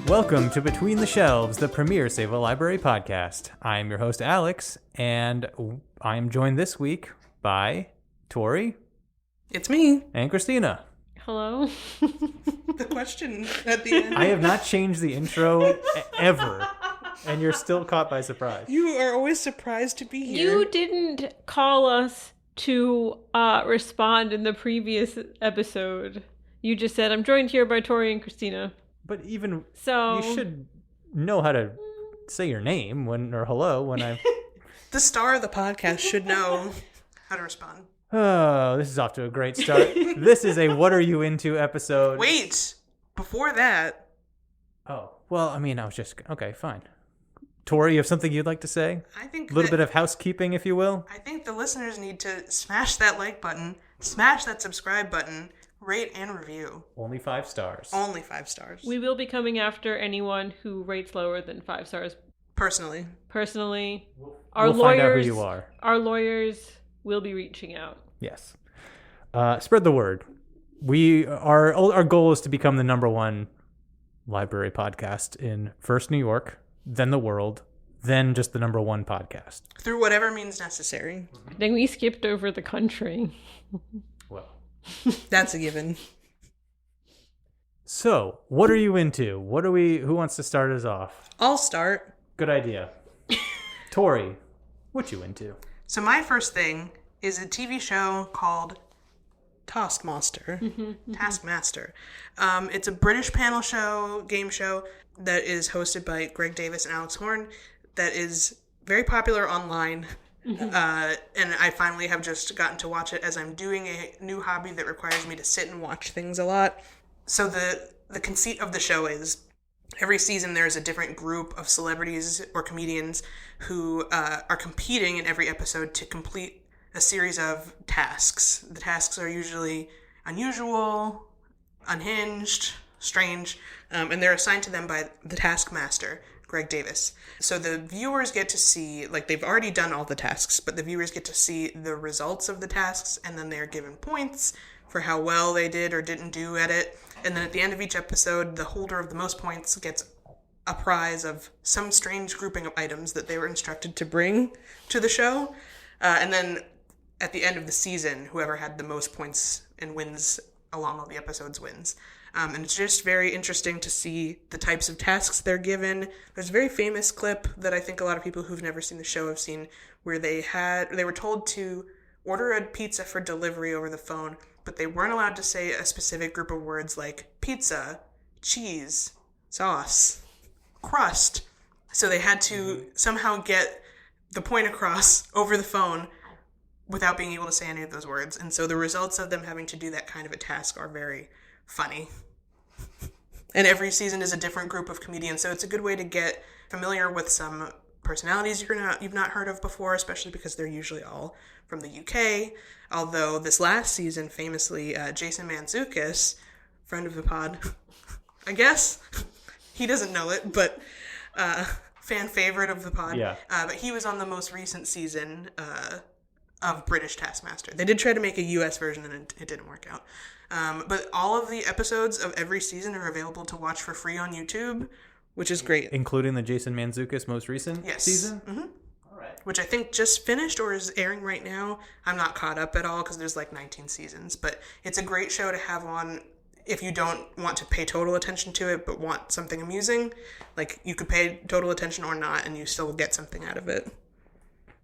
Welcome to Between the Shelves, the premier Save a Library podcast. I am your host, Alex, and I am joined this week by Tory. It's me. And Kristina. Hello. The question at the end. I have not changed the intro ever, and you're still caught by surprise. You are always surprised to be here. You didn't call us to respond in the previous episode. You just said, I'm joined here by Tory and Kristina. But even so, you should know how to say your name or hello when I... The star of the podcast should know how to respond. Oh, this is off to a great start. This is a What Are You Into episode. Wait, before that. Oh, well, I mean, I was just... Okay, fine. Tory, you have something you'd like to say? I think a little bit of housekeeping, if you will. I think the listeners need to smash that like button, smash that subscribe button, rate and review. Only 5 stars. Only 5 stars. We will be coming after anyone who rates lower than 5 stars. Personally. We'll lawyers, find out who you are. Our lawyers will be reaching out. Yes. Spread the word. Our goal is to become the #1 library podcast in first New York, then the world, then just the #1 podcast. Through whatever means necessary. I think we skipped over the country. Well, that's a given. So, what are you into? Who wants to start us off? I'll start. Good idea. Tory, what you into? So my first thing is a TV show called Taskmaster. Taskmaster. It's a British panel show, game show, that is hosted by Greg Davis and Alex Horn, that is very popular online. And I finally have just gotten to watch it as I'm doing a new hobby that requires me to sit and watch things a lot. So the conceit of the show is every season there's a different group of celebrities or comedians who are competing in every episode to complete a series of tasks. The tasks are usually unusual, unhinged, strange, and they're assigned to them by the Taskmaster, Greg Davis. So the viewers get to see, they've already done all the tasks, but the viewers get to see the results of the tasks, and then they're given points for how well they did or didn't do at it. And then at the end of each episode, the holder of the most points gets a prize of some strange grouping of items that they were instructed to bring to the show. And then at the end of the season, whoever had the most points and wins along all the episodes wins. And it's just very interesting to see the types of tasks they're given. There's a very famous clip that I think a lot of people who've never seen the show have seen, where they were told to order a pizza for delivery over the phone, but they weren't allowed to say a specific group of words like pizza, cheese, sauce, crust. So they had to somehow get the point across over the phone without being able to say any of those words. And so the results of them having to do that kind of a task are very funny. And every season is a different group of comedians, so it's a good way to get familiar with some personalities you've not heard of before, especially because they're usually all from the UK. Although this last season, famously, Jason Mantzoukas, friend of the pod, I guess, he doesn't know it, but fan favorite of the pod. Yeah. But he was on the most recent season of British Taskmaster. They did try to make a US version, and it didn't work out. But all of the episodes of every season are available to watch for free on YouTube, which is great. Including the Jason Mantzoukas most recent season? Mm-hmm. All right. Which I think just finished or is airing right now. I'm not caught up at all because there's 19 seasons. But it's a great show to have on if you don't want to pay total attention to it but want something amusing. You could pay total attention or not and you still get something out of it.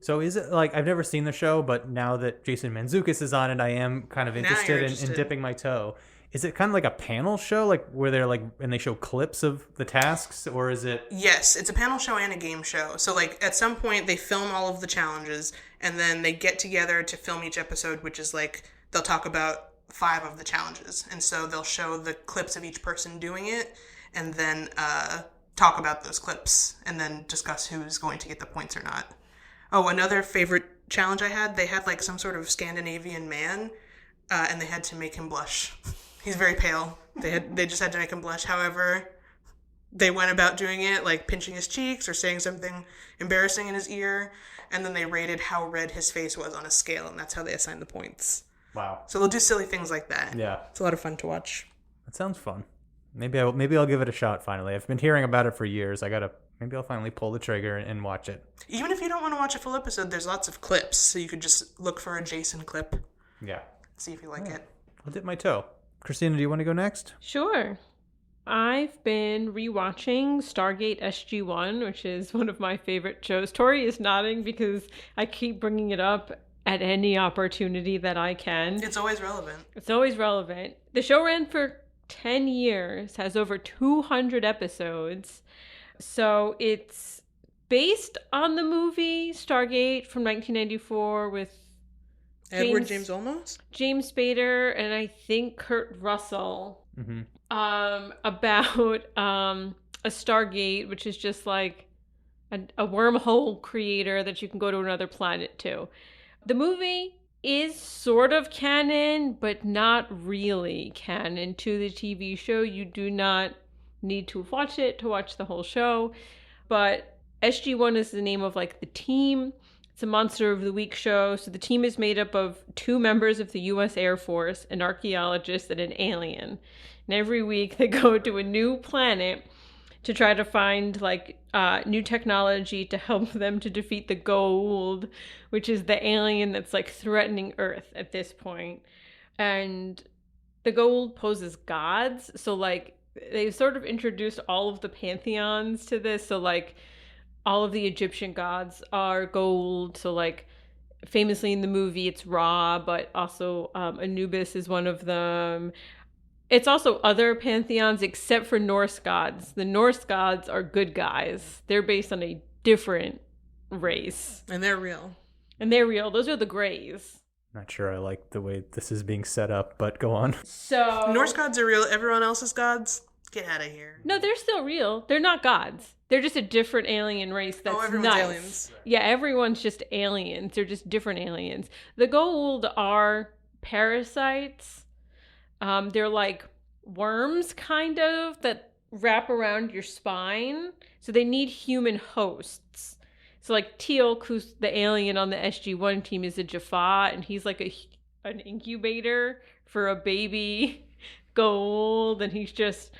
So is it I've never seen the show, but now that Jason Mantzoukas is on it, I am kind of interested in dipping my toe. Is it kind of like a panel show, where they're and they show clips of the tasks, or is it? Yes, it's a panel show and a game show. So at some point they film all of the challenges and then they get together to film each episode, which is they'll talk about 5 of the challenges. And so they'll show the clips of each person doing it and then talk about those clips and then discuss who's going to get the points or not. Oh, another favorite challenge I had, they had some sort of Scandinavian man, and they had to make him blush. He's very pale. They just had to make him blush. However, they went about doing it, pinching his cheeks or saying something embarrassing in his ear, and then they rated how red his face was on a scale, and that's how they assigned the points. Wow. So they'll do silly things like that. Yeah. It's a lot of fun to watch. That sounds fun. Maybe I'll give it a shot finally. I've been hearing about it for years. Maybe I'll finally pull the trigger and watch it. Even if you don't want to watch a full episode, there's lots of clips, so you could just look for a Jason clip. Yeah. See if you like it. I'll dip my toe. Kristina, do you want to go next? Sure. I've been rewatching Stargate SG-1, which is one of my favorite shows. Tori is nodding because I keep bringing it up at any opportunity that I can. It's always relevant. It's always relevant. The show ran for 10 years, has over 200 episodes. So it's based on the movie Stargate from 1994 with Edward James Olmos? James Spader and I think Kurt Russell. Mm-hmm. About a Stargate, which is just like a wormhole creator that you can go to another planet to. The movie is sort of canon, but not really canon to the TV show. You do not need to watch it to watch the whole show. But SG-1 is the name of like the team. It's a Monster of the Week show. So the team is made up of 2 members of the U.S. Air Force, an archaeologist, and an alien. And every week they go to a new planet to try to find like new technology to help them to defeat the Goa'uld, which is the alien that's like threatening Earth at this point. And the Goa'uld poses gods. So like they sort of introduced all of the pantheons to this. So like all of the Egyptian gods are Goa'uld. So like famously in the movie it's Ra, but also Anubis is one of them. It's also other pantheons except for Norse gods. The Norse gods are good guys. They're based on a different race. And they're real. Those are the Greys. Not sure I like the way this is being set up, but go on. So Norse gods are real. Everyone else's gods? Get out of here. No, they're still real. They're not gods. They're just a different alien race that's everyone's nice. aliens. Yeah, everyone's just aliens. They're just different aliens. The Goa'uld are parasites. They're like worms, kind of, that wrap around your spine. So they need human hosts. So like Teal'c, who's the alien on the SG-1 team, is a Jaffa, and he's like an incubator for a baby Goa'uld, and he's just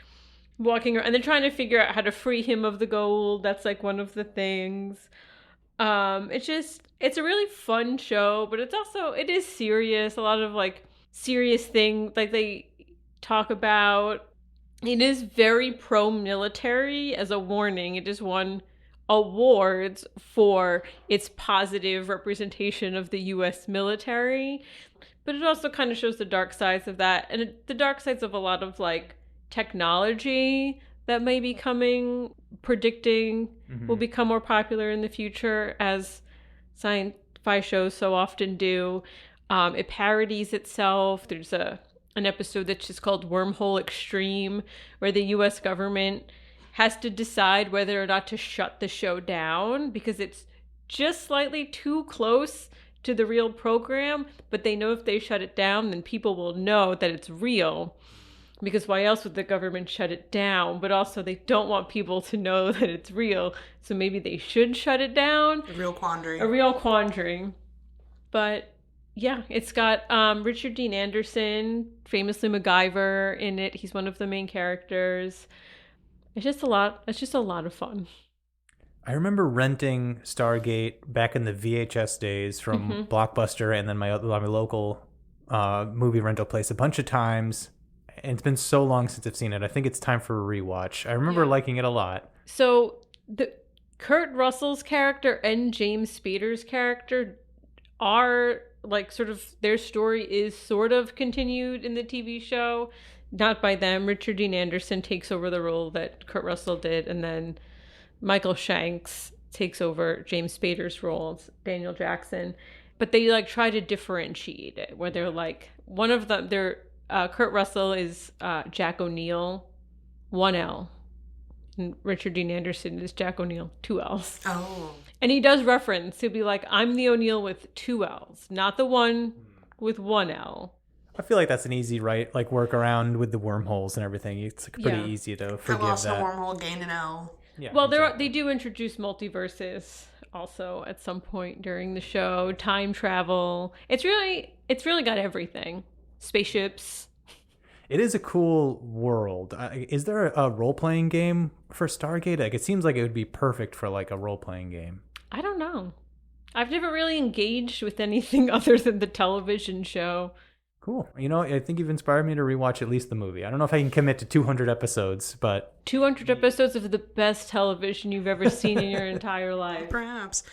walking around. And they're trying to figure out how to free him of the Goa'uld. That's like one of the things. It's a really fun show, but it is serious. A lot of like serious thing like they talk about. It is very pro-military. As a warning, it has won awards for its positive representation of the U.S. military, but it also kind of shows the dark sides of that, and the dark sides of a lot of like technology that may be coming, predicting will become more popular in the future, as sci-fi shows so often do. It parodies itself. There's an episode that's just called Wormhole Extreme, where the U.S. government has to decide whether or not to shut the show down because it's just slightly too close to the real program, but they know if they shut it down, then people will know that it's real. Because why else would the government shut it down? But also they don't want people to know that it's real, so maybe they should shut it down. A real quandary. But yeah, it's got Richard Dean Anderson, famously MacGyver, in it. He's one of the main characters. It's just a lot of fun. I remember renting Stargate back in the VHS days from Blockbuster and then my local movie rental place a bunch of times. And it's been so long since I've seen it. I think it's time for a rewatch. I remember liking it a lot. So Kurt Russell's character and James Spader's character are like sort of, their story is sort of continued in the TV show. Not by them. Richard Dean Anderson takes over the role that Kurt Russell did, and then Michael Shanks takes over James Spader's role. It's Daniel Jackson. But they like try to differentiate it, where they're like, one of them, Kurt Russell is Jack O'Neill, 1 L. And Richard Dean Anderson is Jack O'Neill, 2 L's. Oh. And he does reference, he'll be like, I'm the O'Neill with 2 L's, not the one with 1 L. I feel like that's an easy workaround with the wormholes and everything. It's pretty easy to forgive that. I lost a wormhole, gained an L. Yeah, well, exactly. They do introduce multiverses also at some point during the show. Time travel. It's really got everything. Spaceships. It is a cool world. Is there a role-playing game for Stargate? Like, it seems like it would be perfect for like a role-playing game. I don't know. I've never really engaged with anything other than the television show. Cool. You know, I think you've inspired me to rewatch at least the movie. I don't know if I can commit to 200 episodes, but 200 episodes of the best television you've ever seen in your entire life. Perhaps.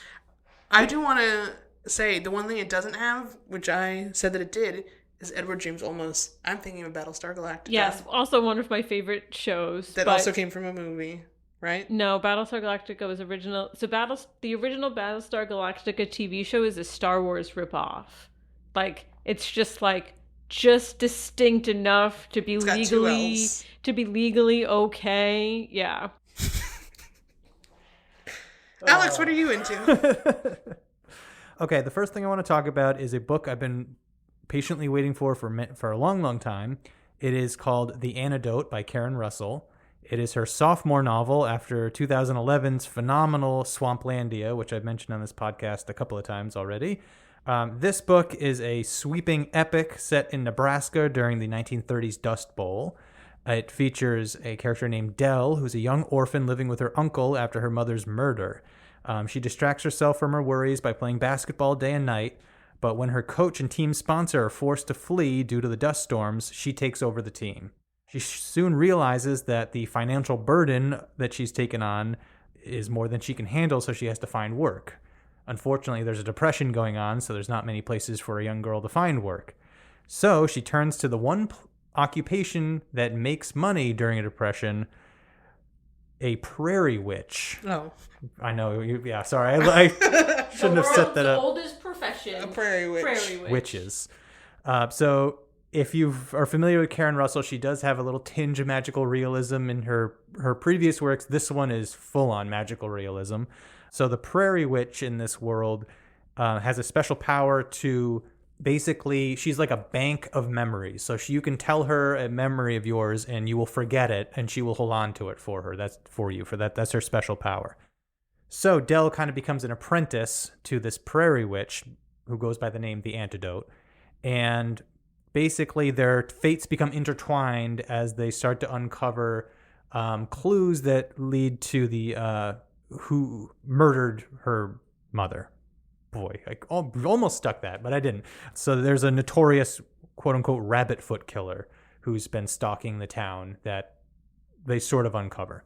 I do want to say the one thing it doesn't have, which I said that it did, is Edward James Olmos. I'm thinking of Battlestar Galactica. Yes, also one of my favorite shows. That also came from a movie, right? No, Battlestar Galactica was original. So the original Battlestar Galactica TV show is a Star Wars ripoff. Like, it's just distinct enough to be legally okay. Yeah. Alex, what are you into? Okay, the first thing I want to talk about is a book I've been patiently waiting for a long, long time. It is called The Antidote by Karen Russell. It is her sophomore novel after 2011's phenomenal Swamplandia, which I've mentioned on this podcast a couple of times already. This book is a sweeping epic set in Nebraska during the 1930s Dust Bowl. It features a character named Dell, who's a young orphan living with her uncle after her mother's murder. She distracts herself from her worries by playing basketball day and night, but when her coach and team sponsor are forced to flee due to the dust storms, she takes over the team. She soon realizes that the financial burden that she's taken on is more than she can handle, so she has to find work. Unfortunately, there's a depression going on, so there's not many places for a young girl to find work. So she turns to the one occupation that makes money during a depression, a prairie witch. Oh. I know. Yeah, sorry. I shouldn't have set that up. The oldest profession. A prairie witch. Prairie witch. Witches. So if you are familiar with Karen Russell, she does have a little tinge of magical realism in her previous works. This one is full-on magical realism. So the prairie witch in this world has a special power to basically, she's like a bank of memories. So you can tell her a memory of yours and you will forget it and she will hold on to it for her. That's for you. That's her special power. So Dell kind of becomes an apprentice to this prairie witch who goes by the name The Antidote. And basically their fates become intertwined as they start to uncover clues that lead to the who murdered her mother. Boy, I almost stuck that, but I didn't. So there's a notorious quote-unquote rabbit foot killer who's been stalking the town that they sort of uncover.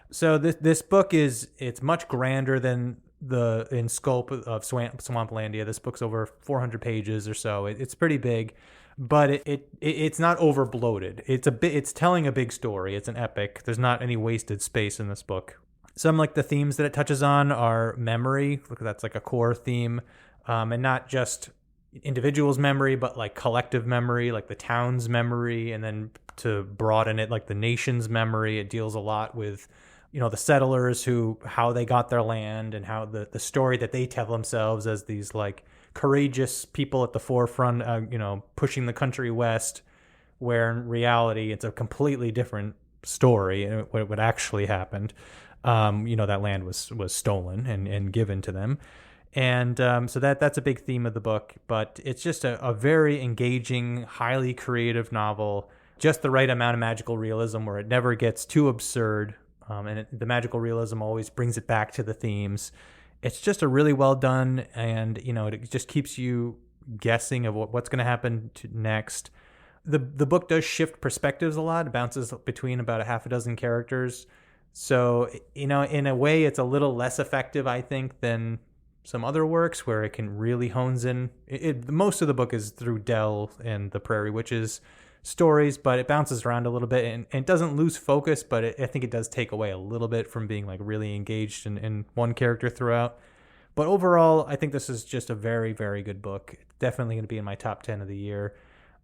So this book it's much grander than in scope of Swamplandia. This book's over 400 pages or so. It's pretty big, but it's not over bloated. It's telling a big story. It's an epic. There's not any wasted space in this book. Some like the themes that it touches on are memory. That's like a core theme, and not just individuals' memory, but like collective memory, like the town's memory, and then to broaden it, like the nation's memory. It deals a lot with, the settlers how they got their land and how the story that they tell themselves as these like courageous people at the forefront, pushing the country west, where in reality it's a completely different story, what actually happened. That land was stolen and given to them. And so that's a big theme of the book, but it's just a very engaging, highly creative novel, just the right amount of magical realism where it never gets too absurd. The magical realism always brings it back to the themes. It's just a really well done, and it just keeps you guessing of what's going to happen next. The book does shift perspectives a lot. It bounces between about a half a dozen characters. So, in a way, it's a little less effective, I think, than some other works where it can really hones in. Most of the book is through Dell and the Prairie Witches stories, but it bounces around a little bit and it doesn't lose focus, but I think it does take away a little bit from being like really engaged in one character throughout. But overall, I think this is just a very, very good book. It's definitely going to be in my top 10 of the year.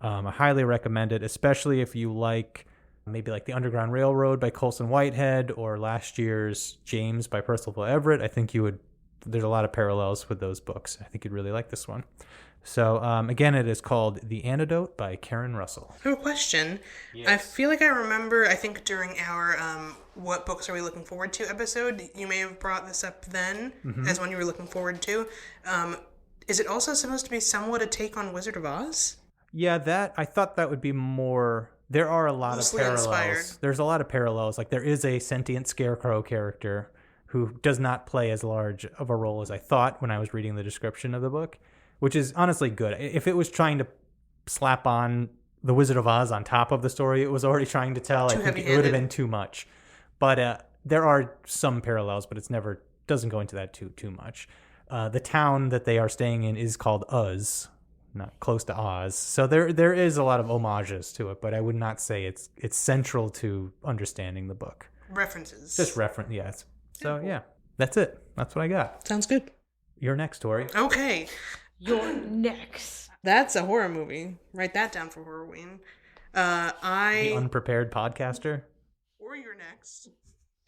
I highly recommend it, especially if you like maybe like The Underground Railroad by Colson Whitehead or last year's James by Percival Everett. I think there's a lot of parallels with those books. I think you'd really like this one. So again, it is called The Antidote by Karen Russell. I have a question. Yes. I feel like I think during our What Books Are We Looking Forward To episode, you may have brought this up then as one you were looking forward to. Is it also supposed to be somewhat a take on Wizard of Oz? Yeah, I thought that would be more There are a lot loosely of parallels. inspired. There's a lot of parallels. Like there is a sentient scarecrow character who does not play as large of a role as I thought when I was reading the description of the book, which is honestly good. If it was trying to slap on The Wizard of Oz on top of the story it was already trying to tell, I think it would have been too much. But there are some parallels, but doesn't go into that too much. The town that they are staying in is called Uz, not close to Oz. So there is a lot of homages to it, but I would not say it's central to understanding the book. References. Just yes. So yeah, that's it. That's what I got. Sounds good. You're next, Tori. Okay. You're next. That's a horror movie. Write that down for Horrorween. The unprepared podcaster. Or you're next.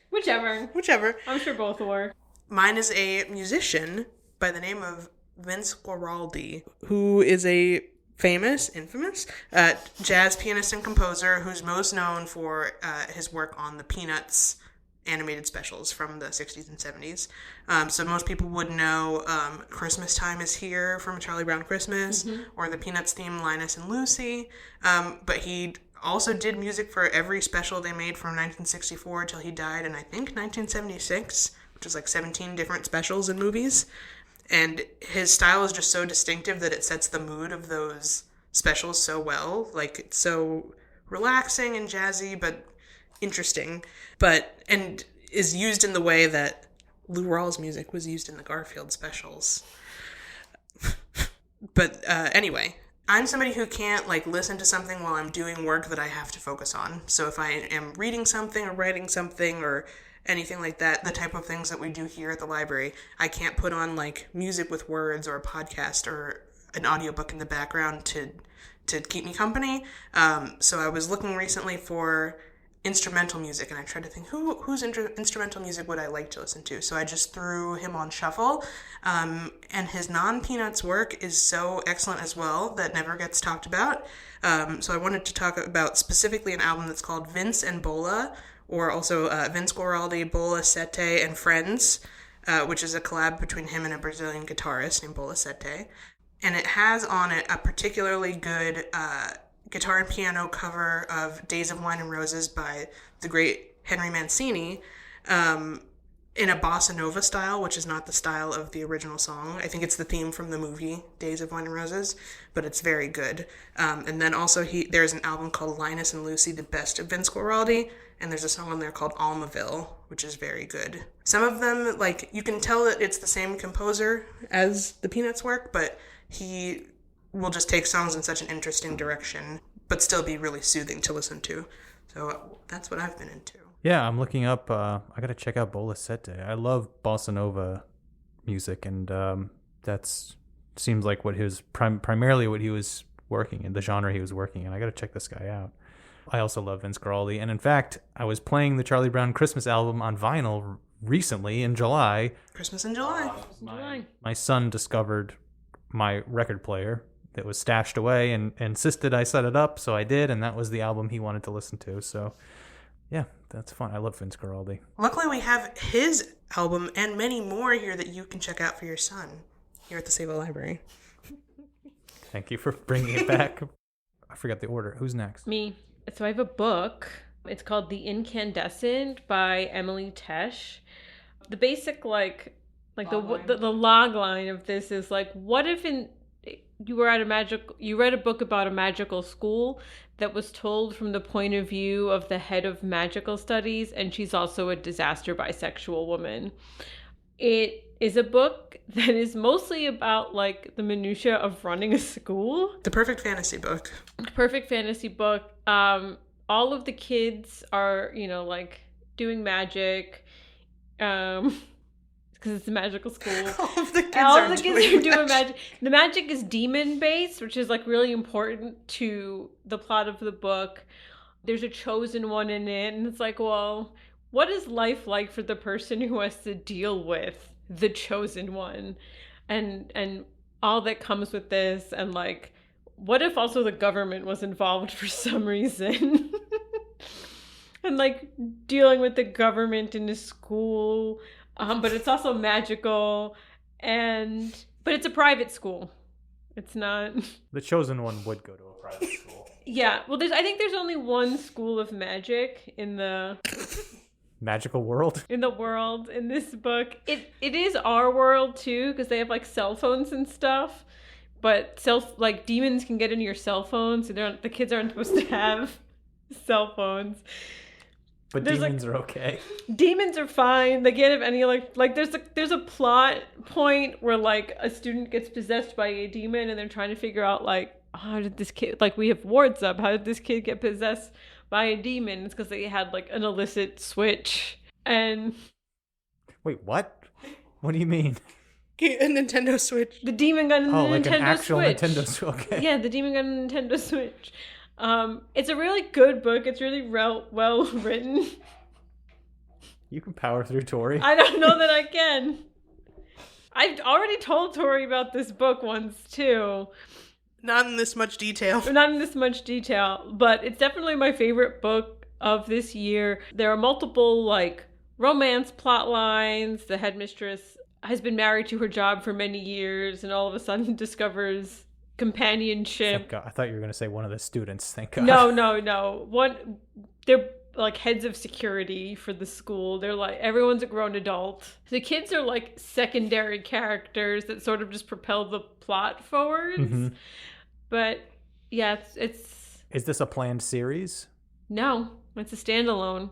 Whichever. I'm sure both were. Mine is a musician by the name of Vince Guaraldi, who is a infamous jazz pianist and composer who's most known for his work on the Peanuts animated specials from the 60s and 70s. So most people would know Christmas Time is Here from Charlie Brown Christmas, or the Peanuts theme Linus and Lucy. But he also did music for every special they made from 1964 till he died in, I think, 1976, which is like 17 different specials and movies. And his style is just so distinctive that it sets the mood of those specials so well. Like, it's so relaxing and jazzy, but interesting, and is used in the way that Lou Rawls music was used in the Garfield specials. But anyway, I'm somebody who can't listen to something while I'm doing work that I have to focus on. So if I am reading something or writing something or anything like that, the type of things that we do here at the library, I can't put on music with words or a podcast or an audiobook in the background to keep me company. So I was looking recently for instrumental music, and I tried to think whose instrumental music would I like to listen to. So I just threw him on shuffle, and his non-Peanuts work is so excellent as well that never gets talked about. So I wanted to talk about specifically an album that's called Vince and Bola, or also Vince Guaraldi, Bola Sette and Friends, which is a collab between him and a Brazilian guitarist named Bola Sette. And it has on it a particularly good guitar and piano cover of Days of Wine and Roses by the great Henry Mancini, in a bossa nova style, which is not the style of the original song. I think it's the theme from the movie Days of Wine and Roses, but it's very good. And then also there's an album called Linus and Lucy, the best of Vince Guaraldi, and there's a song on there called Almaville, which is very good. Some of them, you can tell that it's the same composer as the Peanuts work, but he will just take songs in such an interesting direction, but still be really soothing to listen to. So that's what I've been into. Yeah, I'm looking up. I got to check out Bola Sette. I love bossa nova music, and that's seems like what he was primarily what he was working in, the genre he was working in. I got to check this guy out. I also love Vince Guaraldi, and in fact, I was playing the Charlie Brown Christmas album on vinyl recently in July. Christmas in July. My son discovered my record player that was stashed away and insisted I set it up, so I did, and that was the album he wanted to listen to. So yeah, that's fun. I love Vince Guaraldi. Luckily, we have his album and many more here that you can check out for your son here at the Savo Library. Thank you for bringing it back. I forgot the order. Who's next? Me. So I have a book. It's called The Incandescent by Emily Tesh. The basic the log line of this is what if you read a book about a magical school that was told from the point of view of the head of magical studies, and she's also a disaster bisexual woman. It is a book that is mostly about the minutia of running a school. The perfect fantasy book. All of the kids are, doing magic. Because it's a magical school. All of the kids are doing magic. The magic is demon based, which is really important to the plot of the book. There's a chosen one in it, and it's well, what is life like for the person who has to deal with the chosen one, and all that comes with this, and what if also the government was involved for some reason, and dealing with the government in a school. But it's also magical, but it's a private school. It's not. The chosen one would go to a private school. Yeah, well, I think there's only one school of magic in the magical world in the world in this book. It is our world too, because they have like cell phones and stuff. But demons can get into your cell phone, so the kids aren't supposed to have cell phones. But demons are okay. Demons are fine. They can't have any there's a plot point where like a student gets possessed by a demon, and they're trying to figure out like, how did this kid, like, we have wards up, how did this kid get possessed by a demon? It's because they had like an illicit switch. And wait, what do you mean? A Nintendo Switch. The demon got a Nintendo Switch. Like an actual Nintendo Switch. Okay. Yeah, the demon got a Nintendo Switch. It's a really good book. It's really well written. You can power through Tori. I don't know that I can. I've already told Tori about this book once too. Not in this much detail. But it's definitely my favorite book of this year. There are multiple like romance plot lines. The headmistress has been married to her job for many years, and all of a sudden discovers companionship. Thank God. I thought you were going to say one of the students. Thank God. No. They're like heads of security for the school. They're like, everyone's a grown adult. The kids are like secondary characters that sort of just propel the plot forwards. Mm-hmm. But yeah, it's. Is this a planned series? No, it's a standalone.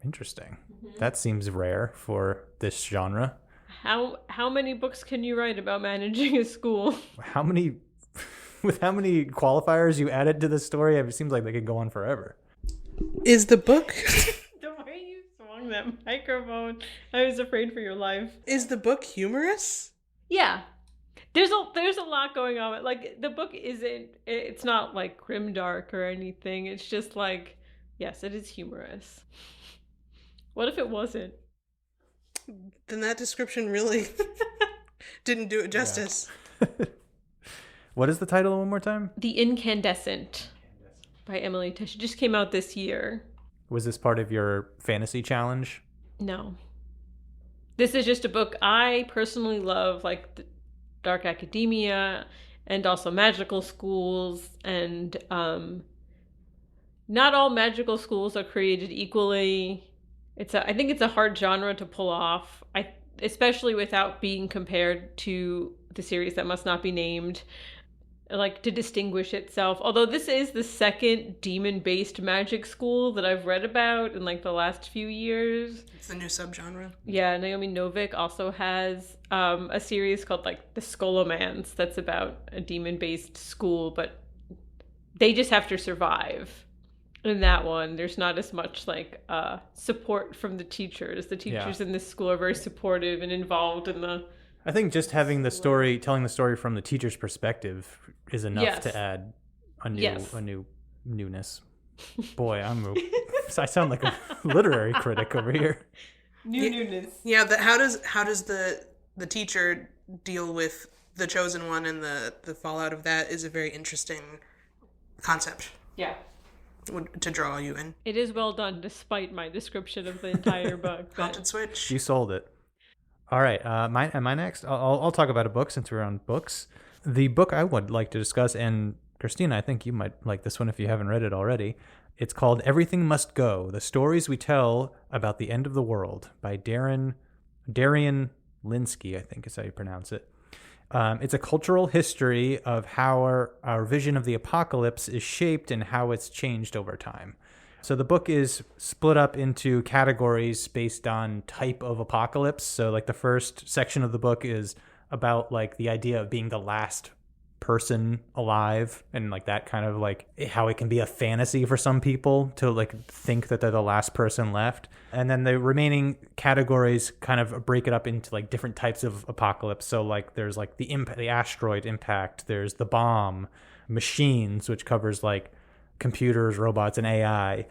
Interesting. Mm-hmm. That seems rare for this genre. How many books can you write about managing a school? With how many qualifiers you added to the story, it seems like they could go on forever. Is the book... The way you swung that microphone, I was afraid for your life. Is the book humorous? Yeah. There's a lot going on. Like, the book it's not like grimdark or anything. It's just like, yes, it is humorous. What if it wasn't? Then that description really didn't do it justice. Yeah. What is the title one more time? The Incandescent by Emily Tesh. It just came out this year. Was this part of your fantasy challenge? No. This is just a book I personally love, like the dark academia and also magical schools. And not all magical schools are created equally. I think it's a hard genre to pull off, especially without being compared to the series that must not be named, like to distinguish itself. Although this is the second demon-based magic school that I've read about in like the last few years. It's the new subgenre. Yeah, Naomi Novik also has a series called like The Scholomance that's about a demon-based school, but they just have to survive. In that one, there's not as much like support from the teachers. The teachers in this school are very supportive and involved in the. I think just having telling the story from the teacher's perspective is enough to add a new newness. Boy, I sound like a literary critic over here. Newness. Yeah, how does the teacher deal with the chosen one and the fallout of that is a very interesting concept. Yeah. To draw you in. It is well done, despite my description of the entire book. Haunted Switch. You sold it. All right. Am I next? I'll talk about a book since we're on books. The book I would like to discuss, and Kristina, I think you might like this one if you haven't read it already. It's called Everything Must Go, The Stories We Tell About the End of the World by Darian Lynskey, I think is how you pronounce it. It's a cultural history of how our vision of the apocalypse is shaped and how it's changed over time. So the book is split up into categories based on type of apocalypse. So like the first section of the book is about like the idea of being the last person alive, and like that kind of like how it can be a fantasy for some people to like think that they're the last person left. And then the remaining categories kind of break it up into like different types of apocalypse. So like there's like the asteroid impact, there's the bomb, machines, which covers like computers, robots, and AI,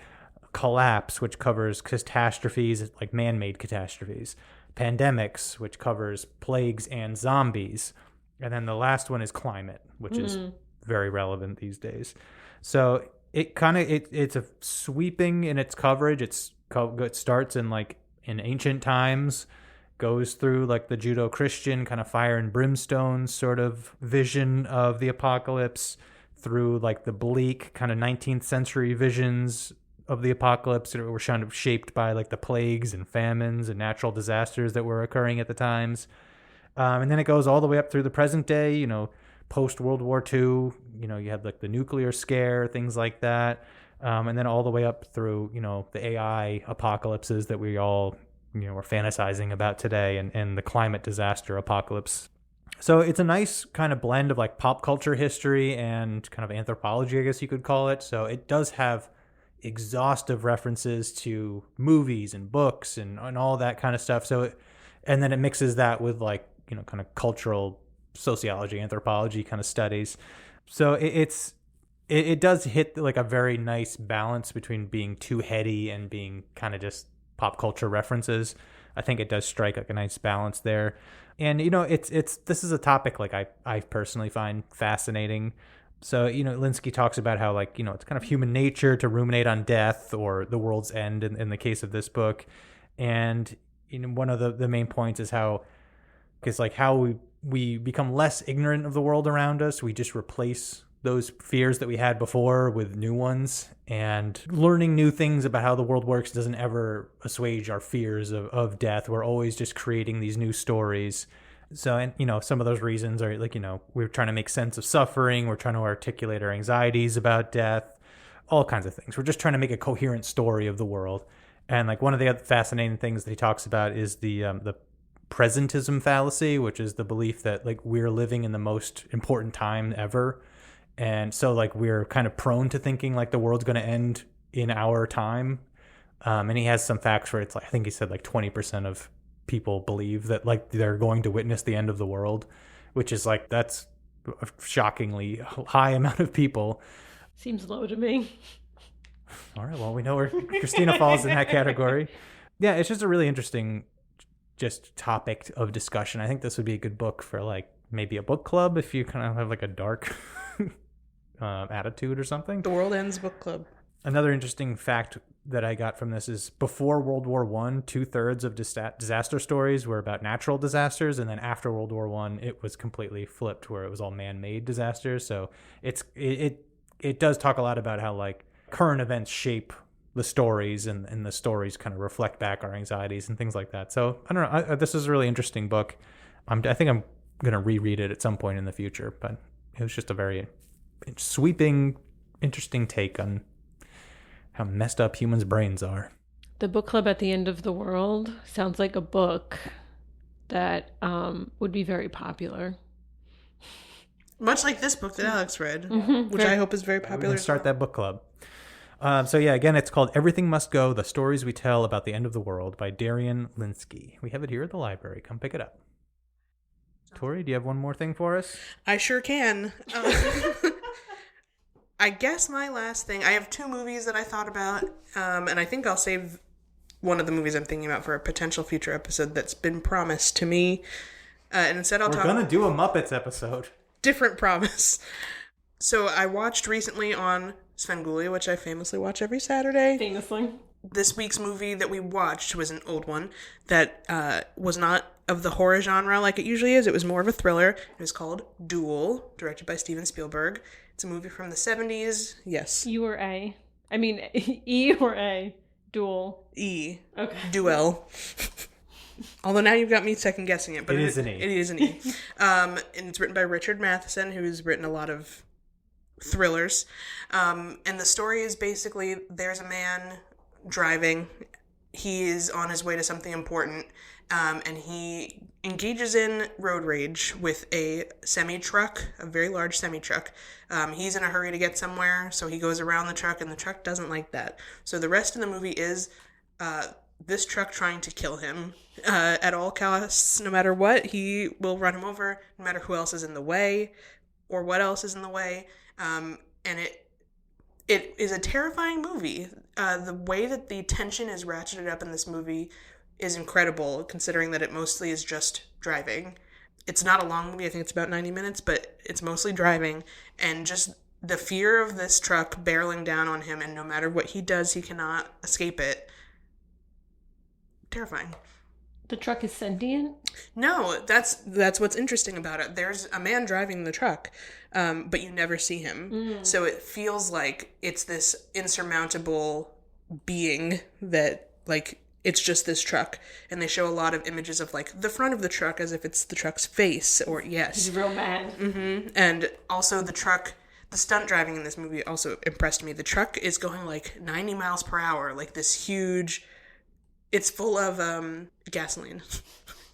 collapse, which covers catastrophes like man-made catastrophes, pandemics, which covers plagues and zombies. And then the last one is climate, which is very relevant these days. So it's a sweeping in its coverage. It starts in like in ancient times, goes through like the Judeo-Christian kind of fire and brimstone sort of vision of the apocalypse, through like the bleak kind of 19th century visions of the apocalypse that were kind of shaped by like the plagues and famines and natural disasters that were occurring at the times. And then it goes all the way up through the present day, post World War II, you had like the nuclear scare, things like that. And then all the way up through, the AI apocalypses that we all, are fantasizing about today, and the climate disaster apocalypse. So it's a nice kind of blend of like pop culture history and kind of anthropology, I guess you could call it. So it does have exhaustive references to movies and books and all that kind of stuff. And then it mixes that with like, kind of cultural sociology, anthropology kind of studies. So it does hit like a very nice balance between being too heady and being kind of just pop culture references. I think it does strike like a nice balance there. And, this is a topic like I personally find fascinating. So, Lynskey talks about how like, it's kind of human nature to ruminate on death or the world's end in the case of this book. And, one of the main points is how we become less ignorant of the world around us. We just replace those fears that we had before with new ones, and learning new things about how the world works doesn't ever assuage our fears of death. We're always just creating these new stories. So, and, some of those reasons are like, we're trying to make sense of suffering. We're trying to articulate our anxieties about death, all kinds of things. We're just trying to make a coherent story of the world. And like one of the other fascinating things that he talks about is the presentism fallacy, which is the belief that like we're living in the most important time ever. And so like we're kind of prone to thinking like the world's going to end in our time. And he has some facts where it's like, I think he said like 20% of people believe that like they're going to witness the end of the world, which is like, that's a shockingly high amount of people. Seems low to me. All right, well, we know where Kristina falls in that category. Yeah, it's just a really interesting just topic of discussion. I think this would be a good book for like maybe a book club if you kind of have like a dark attitude or something. The World Ends Book Club. Another interesting fact that I got from this is before World War I, 2/3 of disaster stories were about natural disasters, and then after World War I, it was completely flipped where it was all man-made disasters. So it does talk a lot about how like current events shape the stories, and the stories kind of reflect back our anxieties and things like that. So I don't know. This is a really interesting book. I think I'm going to reread it at some point in the future, but it was just a very sweeping, interesting take on how messed up humans' brains are. The book club at the end of the world sounds like a book that would be very popular. Much like this book that Alex read, which I hope is very popular. We're going to start that book club. So yeah, again, it's called Everything Must Go, The Stories We Tell About the End of the World by Darian Lynskey. We have it here at the library. Come pick it up. Tori, do you have one more thing for us? I sure can. I guess my last thing, I have two movies that I thought about, and I think I'll save one of the movies I'm thinking about for a potential future episode that's been promised to me. And instead We're going to do a Muppets episode. Different promise. So I watched recently on Svengoolie, which I famously watch every Saturday. Famously. This week's movie that we watched was an old one that was not of the horror genre like it usually is. It was more of a thriller. It was called Duel, directed by Steven Spielberg. It's a movie from the 70s. Yes. U or A? I mean, E or A? Duel. E. Okay. Duel. Although now you've got me second guessing it. But it is an E. It is an E. And it's written by Richard Matheson, who's written a lot of thrillers. And the story is basically there's a man driving. He is on his way to something important. And he engages in road rage with a semi-truck, a very large semi-truck. He's in a hurry to get somewhere, so he goes around the truck, and the truck doesn't like that. So the rest of the movie is this truck trying to kill him at all costs. No matter what, he will run him over, no matter who else is in the way or what else is in the way. And it is a terrifying movie. The way that the tension is ratcheted up in this movie is incredible, considering that it mostly is just driving. It's not a long movie. I think it's about 90 minutes, but it's mostly driving. And just the fear of this truck barreling down on him, and no matter what he does, he cannot escape it. Terrifying. The truck is sentient? No, that's what's interesting about it. There's a man driving the truck, but you never see him. So it feels like it's this insurmountable being that, like, it's just this truck. And they show a lot of images of, like, the front of the truck as if it's the truck's face, or yes. He's real mad. Mm-hmm. And also the truck, the stunt driving in this movie also impressed me. The truck is going, like, 90 miles per hour, like this huge... It's full of gasoline.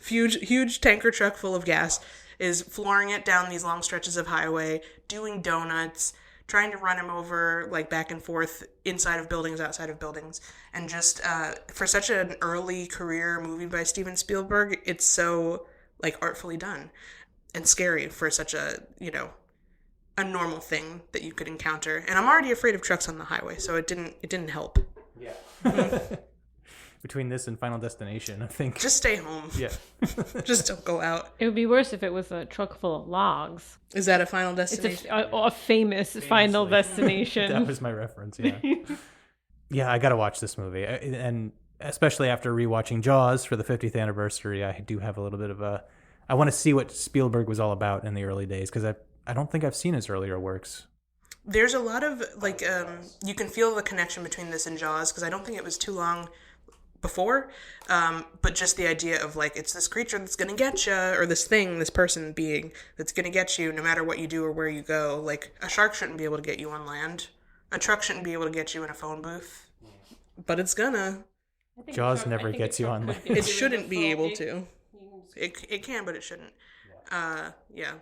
huge tanker truck full of gas is flooring it down these long stretches of highway, doing donuts, trying to run him over, like, back and forth inside of buildings, outside of buildings. And just for such an early career movie by Steven Spielberg, it's so, like, artfully done and scary for such a, you know, a normal thing that you could encounter. And I'm already afraid of trucks on the highway, so it didn't help. Yeah. Between this and Final Destination, I think. Just stay home. Yeah. Just don't go out. It would be worse if it was a truck full of logs. Is that a Final Destination? It's a famous Final Destination. That was my reference, yeah. Yeah, I gotta watch this movie. And especially after rewatching Jaws for the 50th anniversary, I do have a little bit of a... I want to see what Spielberg was all about in the early days, because I don't think I've seen his earlier works. There's a lot of, like, you can feel the connection between this and Jaws, because I don't think it was too long before, but just the idea of, like, it's this creature that's gonna get you, or this thing, this person being that's gonna get you no matter what you do or where you go. Like, a shark shouldn't be able to get you on land. A truck shouldn't be able to get you in a phone booth. But it's gonna. Jaws never gets you on land. It shouldn't be able to. It can, but it shouldn't. Yeah.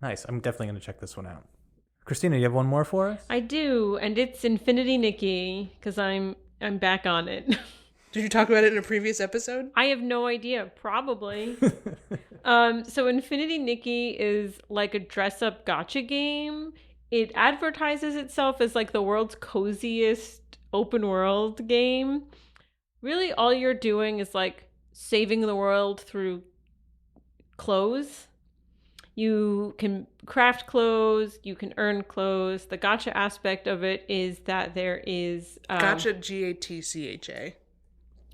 Nice. I'm definitely gonna check this one out. Kristina, you have one more for us? I do, and it's Infinity Nikki, because I'm back on it. Did you talk about it in a previous episode? I have no idea. Probably. So Infinity Nikki is like a dress-up gacha game. It advertises itself as, like, the world's coziest open world game. Really, all you're doing is, like, saving the world through clothes. You can craft clothes, you can earn clothes. The gacha aspect of it is that there is... Gacha, Gatcha.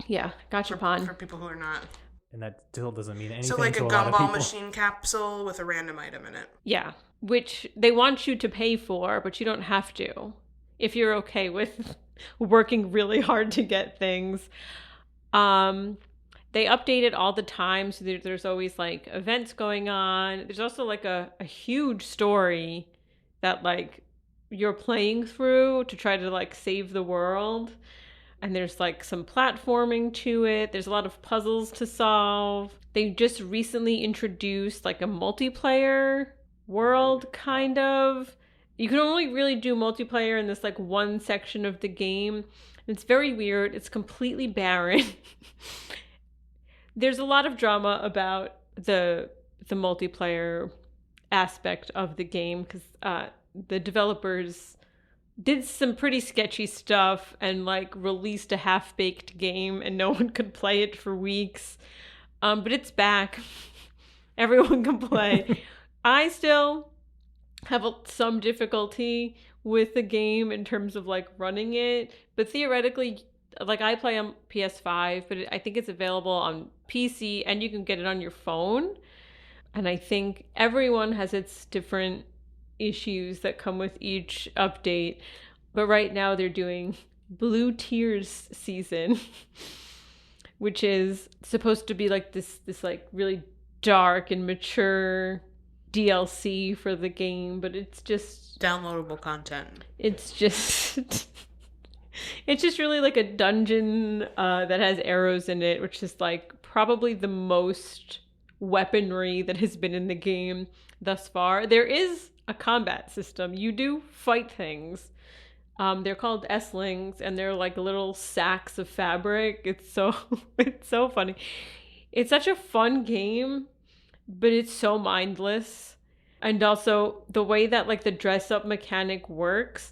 Yeah, gachapon. For people who are not. And that still doesn't mean anything. So, like, to a a lot of gumball people. machine capsule with a random item in it. Yeah, which they want you to pay for, but you don't have to. If you're okay with working really hard to get things. They update it all the time, so there's always, like, events going on. There's also, like, a huge story that, like, you're playing through to try to, like, save the world. And there's, like, some platforming to it. There's a lot of puzzles to solve. They just recently introduced, like, a multiplayer world, kind of. You can only really do multiplayer in this, like, one section of the game. It's very weird. It's completely barren. There's a lot of drama about the multiplayer aspect of the game, because the developers did some pretty sketchy stuff and, like, released a half-baked game and no one could play it for weeks. But it's back. Everyone can play. I still have some difficulty with the game in terms of, like, running it. But theoretically, like, I play on PS5, but I think it's available on PC and you can get it on your phone. And I think everyone has its different issues that come with each update, but right now they're doing Blue Tears season, which is supposed to be like this like really dark and mature DLC for the game, but it's just downloadable content. It's just it's just really like a dungeon that has arrows in it, which is, like, probably the most weaponry that has been in the game thus far. There is a combat system. You do fight things. They're called S-lings, and they're like little sacks of fabric. It's so funny. It's such a fun game, but it's so mindless. And also the way that, like, the dress up mechanic works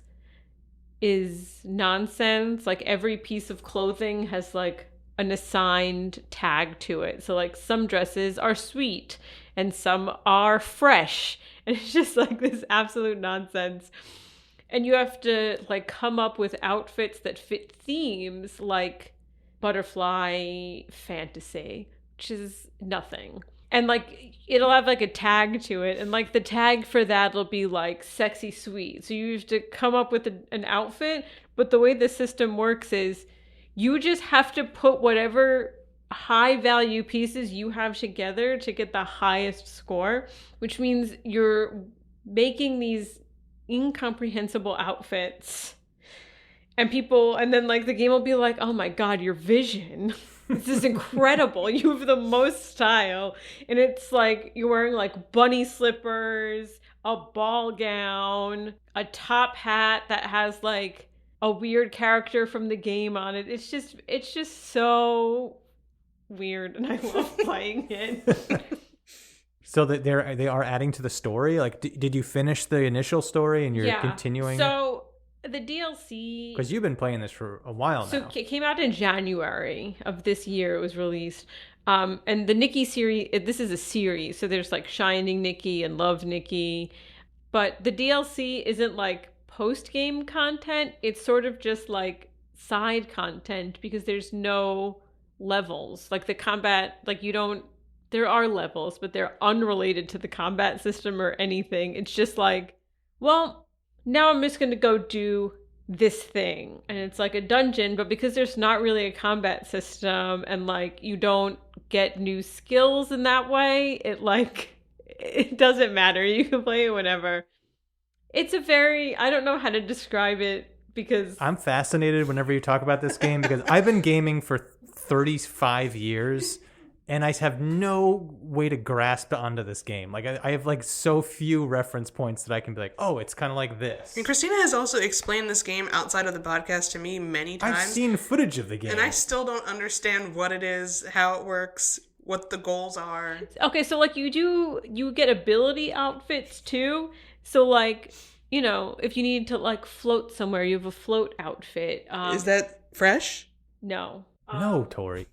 is nonsense. Like, every piece of clothing has, like, an assigned tag to it. So, like, some dresses are sweet and some are fresh. And it's just, like, this absolute nonsense. And you have to, like, come up with outfits that fit themes like butterfly fantasy, which is nothing. And like it'll have like a tag to it, and like the tag for that will be like sexy sweet. So you have to come up with an outfit, but the way the system works is you just have to put whatever high value pieces you have together to get the highest score, which means you're making these incomprehensible outfits. And then like the game will be like, oh my God, your vision. This is incredible. You have the most style. And it's like you're wearing like bunny slippers, a ball gown, a top hat that has like a weird character from the game on it. It's just so weird, and I love playing it. So that they are adding to the story? Like, did you finish the initial story and you're continuing? So the DLC... Because you've been playing this for a while now. So it came out in January of this year. It was released. And the Nikki series, this is a series. So there's like Shining Nikki and Love Nikki. But the DLC isn't like post-game content. It's sort of just like side content because there's no levels. Like the combat, like you don't... There are levels, but they're unrelated to the combat system or anything. It's just like, well... Now I'm just going to go do this thing. And it's like a dungeon, but because there's not really a combat system and like you don't get new skills in that way, it doesn't matter. You can play it whenever. It's I don't know how to describe it because... I'm fascinated whenever you talk about this game because I've been gaming for 35 years. And I have no way to grasp onto this game. Like, I have, like, so few reference points that I can be like, oh, it's kind of like this. And Kristina has also explained this game outside of the podcast to me many times. I've seen footage of the game. And I still don't understand what it is, how it works, what the goals are. Okay, so, like, you get ability outfits, too. So, like, you know, if you need to, like, float somewhere, you have a float outfit. Is that fresh? No. No, Tori.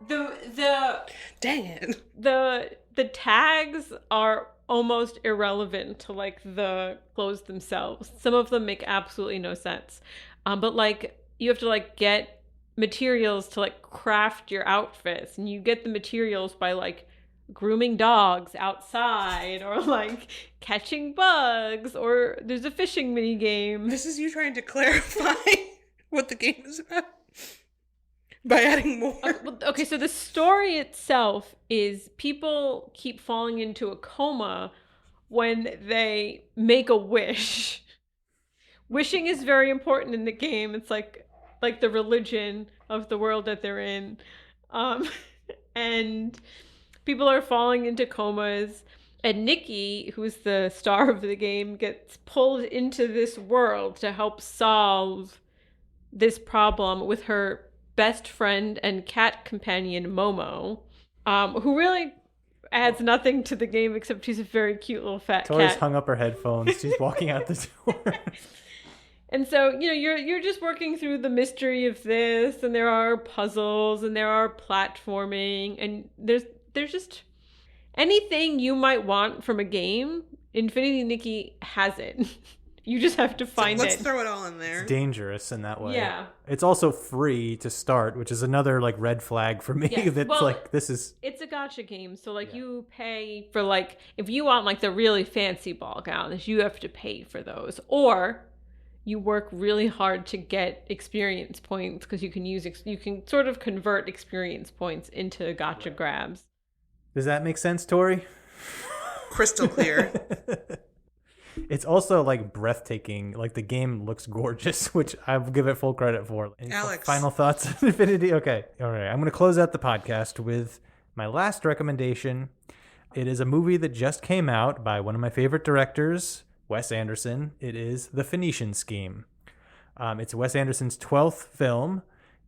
Dang it. The tags are almost irrelevant to like the clothes themselves. Some of them make absolutely no sense. But like you have to like get materials to like craft your outfits, and you get the materials by like grooming dogs outside or like catching bugs, or there's a fishing mini game. This is you trying to clarify what the game is about. By adding more. Okay, so the story itself is people keep falling into a coma when they make a wish. Wishing is very important in the game. It's like the religion of the world that they're in. And people are falling into comas. And Nikki, who's the star of the game, gets pulled into this world to help solve this problem with her best friend and cat companion Momo, who really adds nothing to the game except she's a very cute little fat Tori's cat. Hung up her headphones. She's walking out the door. And so, you know, you're just working through the mystery of this, and there are puzzles and there are platforming, and there's just anything you might want from a game. Infinity Nikki has it. You just have to find Let's throw it all in there. It's dangerous in that way. Yeah. It's also free to start, which is another like red flag for me. Yes. That's well, like, this is... It's a gacha game. So like you pay for like, if you want like the really fancy ball gowns, you have to pay for those. Or you work really hard to get experience points because you can sort of convert experience points into gacha grabs. Does that make sense, Tori? Crystal clear. It's also like breathtaking. Like the game looks gorgeous, which I'll give it full credit for. Alex. Final thoughts on Infinity? Okay. All right. I'm going to close out the podcast with my last recommendation. It is a movie that just came out by one of my favorite directors, Wes Anderson. It is The Phoenician Scheme. It's Wes Anderson's 12th film,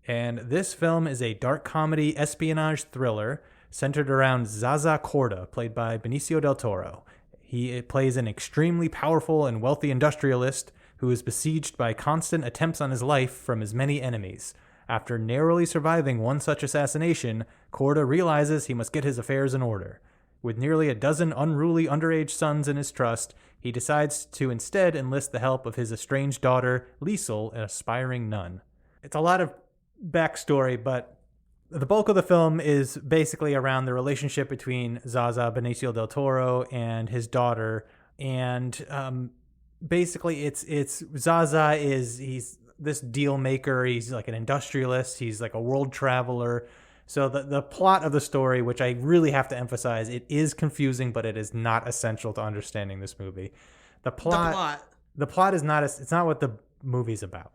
and this film is a dark comedy espionage thriller centered around Zaza Corda, played by Benicio del Toro. He plays an extremely powerful and wealthy industrialist who is besieged by constant attempts on his life from his many enemies. After narrowly surviving one such assassination, Corda realizes he must get his affairs in order. With nearly a dozen unruly underage sons in his trust, he decides to instead enlist the help of his estranged daughter, Liesel, an aspiring nun. It's a lot of backstory, but The bulk of the film is basically around the relationship between Zaza, Benicio del Toro, and his daughter. And basically, it's Zaza he's this deal maker. He's like an industrialist. He's like a world traveler. So the plot of the story, which I really have to emphasize, it is confusing, but it is not essential to understanding this movie. The plot is not. It's not what the movie's about.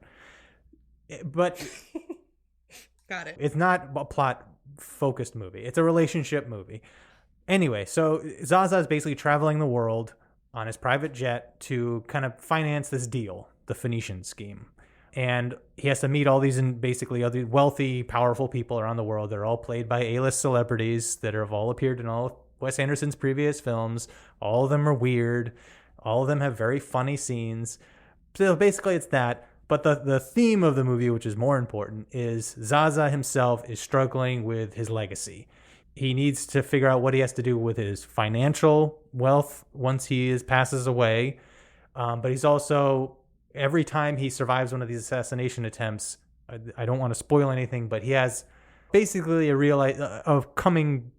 But got it. It's not a plot-focused movie. It's a relationship movie. Anyway, so Zaza is basically traveling the world on his private jet to kind of finance this deal, the Phoenician Scheme. And he has to meet all these basically other wealthy, powerful people around the world. They're all played by A-list celebrities that have all appeared in all of Wes Anderson's previous films. All of them are weird. All of them have very funny scenes. So basically it's that. But the theme of the movie, which is more important, is Zaza himself is struggling with his legacy. He needs to figure out what he has to do with his financial wealth once he passes away. But he's also, every time he survives one of these assassination attempts, I don't want to spoil anything, but he has basically a realization,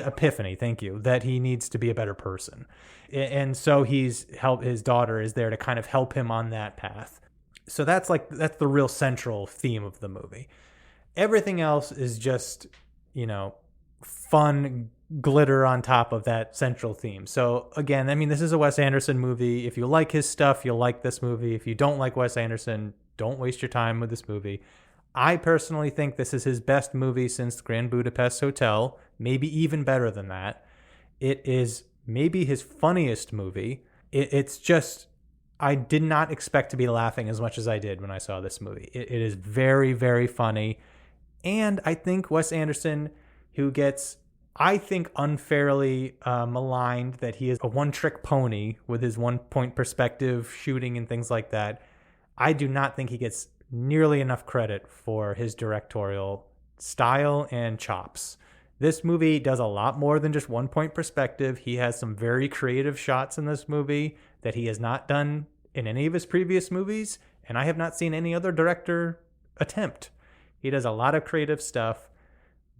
epiphany, thank you, that he needs to be a better person. And so his daughter is there to kind of help him on that path. So that's the real central theme of the movie. Everything else is just, fun glitter on top of that central theme. So again, I mean, this is a Wes Anderson movie. If you like his stuff, you'll like this movie. If you don't like Wes Anderson, don't waste your time with this movie. I personally think this is his best movie since Grand Budapest Hotel, maybe even better than that. It is maybe his funniest movie. It's just, I did not expect to be laughing as much as I did when I saw this movie. It is very, very funny. And I think Wes Anderson, who gets, I think, unfairly maligned that he is a one-trick pony with his one-point perspective shooting and things like that, I do not think he gets nearly enough credit for his directorial style and chops. This movie does a lot more than just one-point perspective. He has some very creative shots in this movie that he has not done in any of his previous movies, and I have not seen any other director attempt. He does a lot of creative stuff,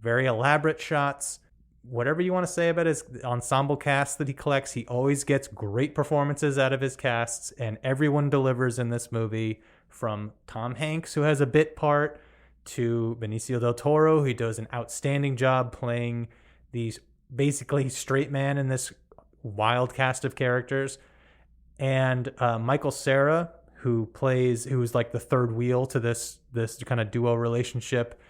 very elaborate shots. Whatever you want to say about his ensemble cast that he collects, he always gets great performances out of his casts, and everyone delivers in this movie, from Tom Hanks, who has a bit part, to Benicio del Toro, who does an outstanding job playing these basically straight man in this wild cast of characters. And Michael Cera, who's like the third wheel to this kind of duo relationship,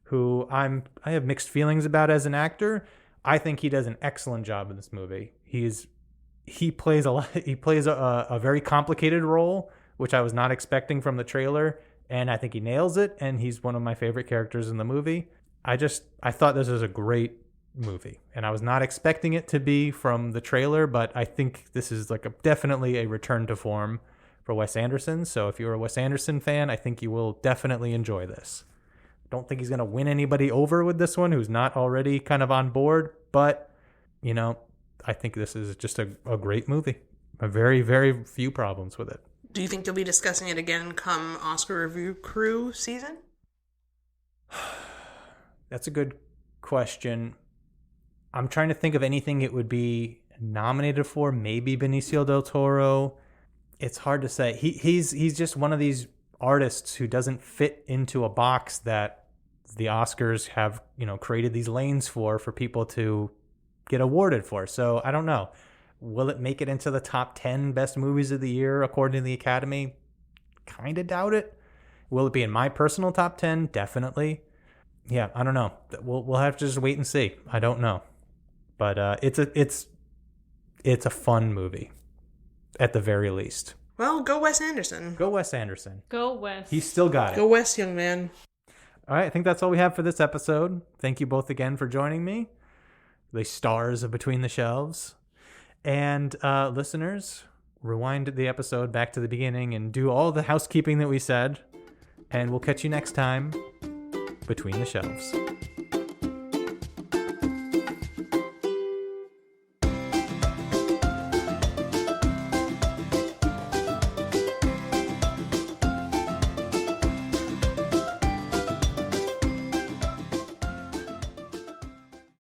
who I have mixed feelings about as an actor. I think he does an excellent job in this movie. He plays a very complicated role, which I was not expecting from the trailer, and I think he nails it, and he's one of my favorite characters in the movie. I thought this was a great movie, and I was not expecting it to be from the trailer, but I think this is definitely a return to form for Wes Anderson. So if you're a Wes Anderson fan, I think you will definitely enjoy this. Don't think he's going to win anybody over with this one who's not already kind of on board, but I think this is just a great movie. A very, very few problems with it. Do you think you'll be discussing it again come Oscar Review Crew season? That's a good question. I'm trying to think of anything it would be nominated for. Maybe Benicio del Toro. It's hard to say. He's just one of these artists who doesn't fit into a box that the Oscars have, created these lanes for people to get awarded for. So I don't know. Will it make it into the top 10 best movies of the year according to the Academy? Kind of doubt it. Will it be in my personal top 10? Definitely. Yeah, I don't know. We'll have to just wait and see. I don't know. But it's a fun movie, at the very least. Well, go Wes Anderson. Go Wes Anderson. Go Wes. He's still got it. Go Wes, young man. All right, I think that's all we have for this episode. Thank you both again for joining me, the stars of Between the Shelves. And listeners, rewind the episode back to the beginning and do all the housekeeping that we said. And we'll catch you next time, Between the Shelves.